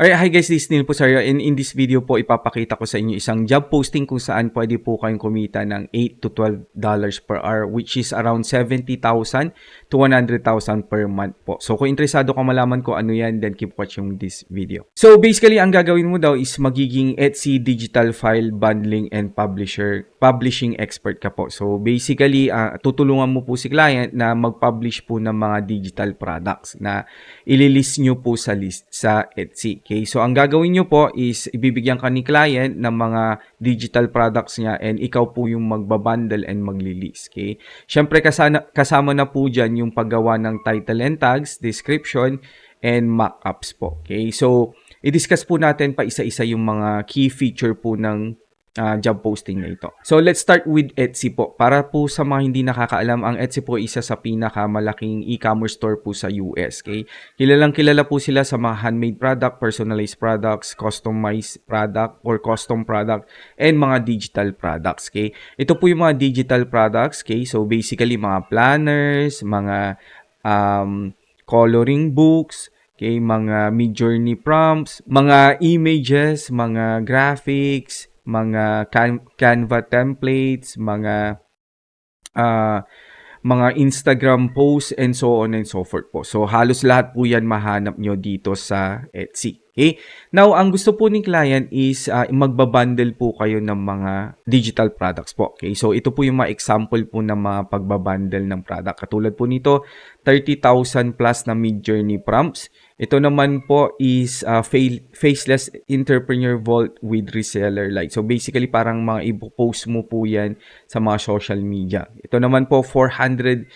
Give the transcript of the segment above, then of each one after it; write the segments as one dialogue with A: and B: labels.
A: Alright, hi guys, this is Neil Pusario, and in this video po ipapakita ko sa inyo isang job posting kung saan pwede po kayong kumita ng $8 to $12 per hour, which is around 70,000 to 100,000 per month po. So kung interesado ka malaman ko ano yan, then keep watching this video. So basically, ang gagawin mo daw is magiging Etsy digital file bundling and publishing expert ka po. So basically, tutulungan mo po si client na mag-publish po ng mga digital products na ililist nyo po sa list sa Etsy. Okay, so ang gagawin nyo po is ibibigyan ka ni client ng mga digital products niya and ikaw po yung magbabundle and maglilist. Okay, syempre kasama na po dyan yung paggawa ng title and tags, description, and mockups po. Okay, so i-discuss po natin pa isa-isa yung mga key feature po ng job posting na ito. So let's start with Etsy po. Para po sa mga hindi nakakaalam, ang Etsy po isa sa pinakamalaking e-commerce store po sa US. Okay? Kilalang kilala po sila sa mga handmade product, personalized products, customized product or custom product, and mga digital products. Okay? Ito po yung mga digital products. Okay? So basically mga planners, mga coloring books, okay, mga Midjourney prompts, mga images, mga graphics, mga Canva templates, mga Instagram posts, and so on and so forth po. So, halos lahat po yan mahanap nyo dito sa Etsy. Okay? Now, ang gusto po ni client is magbabundle po kayo ng mga digital products po. Okay? So, ito po yung mga example po ng mga pagbabundle ng product. Katulad po nito, 30,000 plus na Midjourney prompts. Ito naman po is Faceless Entrepreneur Vault with Reseller Lite. So basically parang mga ipopost mo po yan sa mga social media. Ito naman po 450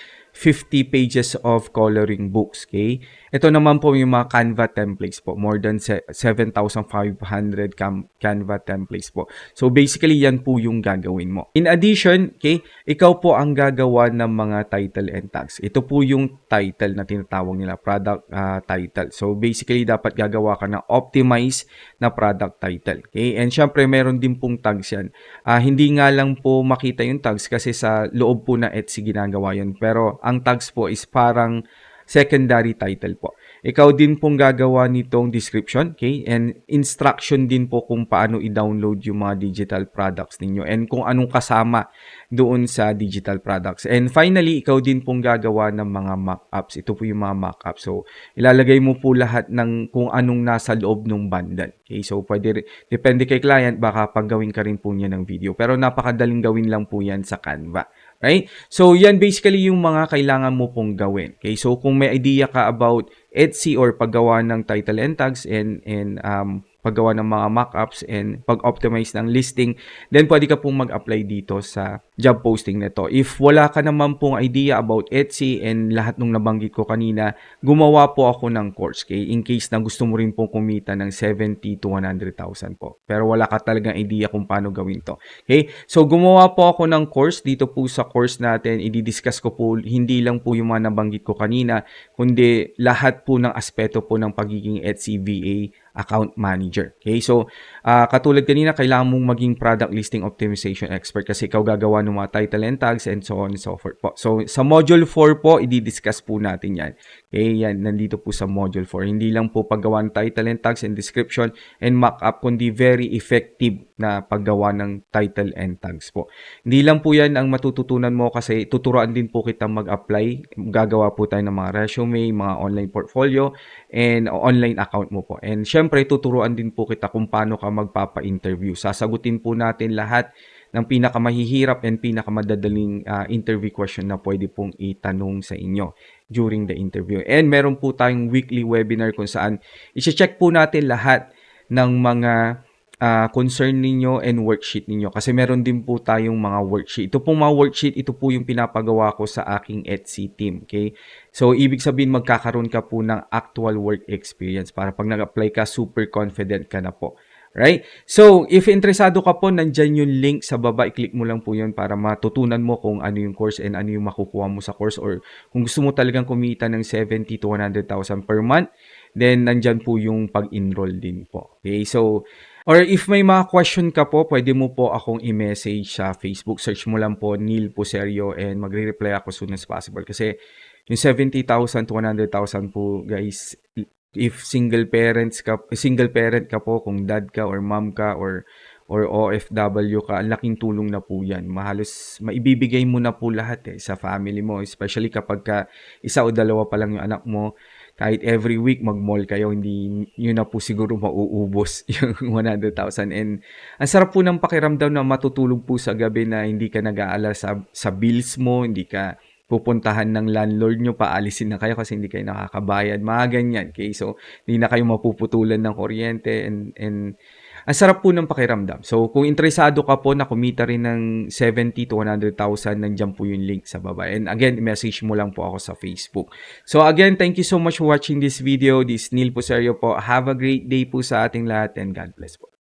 A: pages of coloring books. Okay? Ito naman po yung mga Canva templates po. More than 7,500 Canva templates po. So basically yan po yung gagawin mo. In addition, okay, ikaw po ang gagawa ng mga title and tags. Ito po yung title na tinatawag nila, product title. So basically dapat gagawa ka ng optimized na product title. Okay? And syempre meron din pong tags yan. Hindi nga lang po makita yung tags kasi sa loob po na Etsy ginagawa yun. Pero ang tags po is parang secondary title po. Ikaw din pong gagawa nitong description, okay? And instruction din po kung paano i-download yung mga digital products ninyo and kung anong kasama doon sa digital products. And finally, ikaw din pong gagawa ng mga mock-ups. Ito po yung mga mock-ups. So, ilalagay mo po lahat ng kung anong nasa loob ng bundle. Okay? So, depende kay client, baka paggawin ka rin po niya ng video. Pero napakadaling gawin lang po yan sa Canva. Right? So, yan basically yung mga kailangan mo pong gawin. Okay? So, kung may idea ka about Etsy or paggawa ng title and tags and paggawa ng mga mockups and pag-optimize ng listing, then pwede ka pong mag-apply dito sa job posting nito. If wala ka naman pong idea about Etsy and lahat nung nabanggit ko kanina, gumawa po ako ng course, okay? In case na gusto mo rin pong kumita ng 70 to 100,000 po. Pero wala ka talagang idea kung paano gawin to. Okay? So, gumawa po ako ng course. Dito po sa course natin, i-discuss ko po, hindi lang po yung mga nabanggit ko kanina, kundi lahat po ng aspeto po ng pagiging Etsy VA account manager. Okay? So, katulad kanina, kailangan mong maging product listing optimization expert kasi ikaw gagawa ng mga title and tags and so on and so forth po. So, sa module 4 po, i-discuss po natin yan. Okay? Yan, nandito po sa module 4. Hindi lang po paggawa ng title and tags and description and mock-up, kundi very effective na paggawa ng title and tags po. Hindi lang po yan ang matututunan mo kasi tuturuan din po kita mag-apply. Gagawa po tayo ng mga resume, mga online portfolio, and online account mo po. And syempre, tuturuan din po kita kung paano ka magpapa-interview. Sasagutin po natin lahat ng pinakamahihirap and pinakamadadaling interview question na pwede pong itanong sa inyo during the interview. And meron po tayong weekly webinar kung saan i-check po natin lahat ng mga concern ninyo and worksheet ninyo. Kasi meron din po tayong mga worksheet. Ito pong mga worksheet, ito po yung pinapagawa ko sa aking Etsy team. Okay? So, ibig sabihin magkakaroon ka po ng actual work experience para pag nag-apply ka, super confident ka na po. Right? So, if interesado ka po, nandyan yung link sa baba. I-click mo lang po yun para matutunan mo kung ano yung course and ano yung makukuha mo sa course. Or kung gusto mo talagang kumita ng 70 to 100,000 per month, then nandyan po yung pag-enroll din po. Okay? So, or if may mga question ka po, pwede mo po akong i-message sa Facebook. Search mo lang po Neil Pusario and magre-reply ako soon as possible. Kasi yung 70,000 to 100,000 po guys, if single parent ka po, kung dad ka or mom ka or OFW ka, ang laking tulong na po 'yan. Halos maibibigay mo na po lahat, sa family mo, especially kapagka isa o dalawa pa lang yung anak mo. Kahit every week mag-mall kayo, hindi niyo na po siguro mauubos yung 100,000. And ang sarap po ng pakiramdam na matutulog po sa gabi na hindi ka nag-aalala sa bills mo, hindi ka pupuntahan ng landlord nyo, paalisin na kayo kasi hindi kayo nakakabayad, mga ganyan. Okay? So, hindi na kayo mapuputulan ng kuryente and ang sarap po ng pakiramdam. So, kung interesado ka po na kumita rin ng 70 to 100,000, nandiyan po yung link sa baba. And again, message mo lang po ako sa Facebook. So, again, thank you so much for watching this video. This Neil Poserio po. Have a great day po sa ating lahat and God bless po.